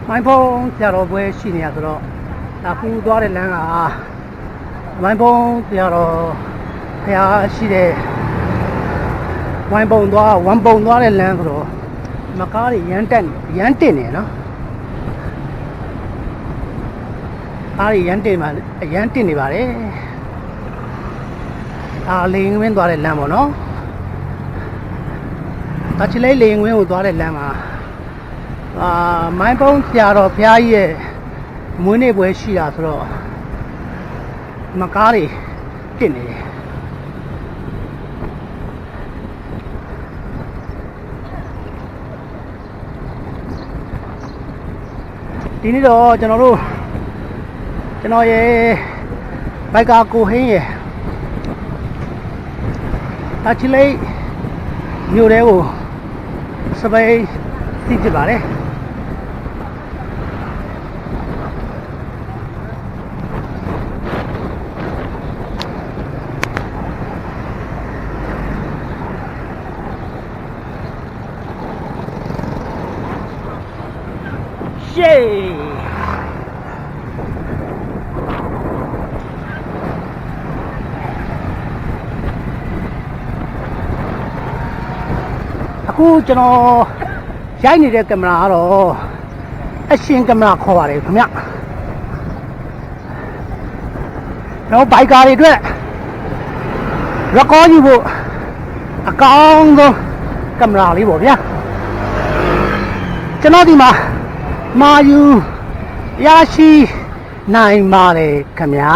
မိုင်းဖုံးဆရာတော်ပွဲရှိနေရဆိုတော့အခုသွားတဲ့လမ်းကမိုင်းဖုံးဆရာတော်ဘုရားရှိတဲ့ဝိုင်းပုံသွားဝမ်ပုံသွားတဲ့လမ်းဆိုတော့မကားတွေရမ်းတက်ရမ်းတင်နေနော်အားတွေရမ်းတင်ပါရမ်းတင်နေပါတယ်လေရင်ဝင်းသွားတဲ့လမ်းပေါ့နော်တချလေးလေရင်ဝင်းကိုသွားတဲ့လမ်းမှာမိုင်းဖုံးဆရာတော်ဘုရားကြီးရဲ့မွေးနေ့ပွဲရှိတာဆိုတော့မကားတွေတင်နေတယ်ဒီနေ့တော့ကျွန်တော်ရဲ့ဘိုက်ကာကိုဟင်းရဲ့တချလေးမြို့ထဲကိုစပိတ်သိဖြစ်ပါတယ်ရှေ့အခုကျွန်တော်ရိုက်နေတဲ့ကင်မရာကတော့အရှင်ကင်မရာခေါ်ပါတယ်ခင်ဗျကျွန်တော်ဘိုက်ကာတွေအတွက်ရကောယူဖို့အကောင်းဆုံးကင်မရာလေးပေါ့ဗျာကျွန်တော်ဒီမှာမာယူရရှိနိုင်ပါတယ်ခင်ဗျာ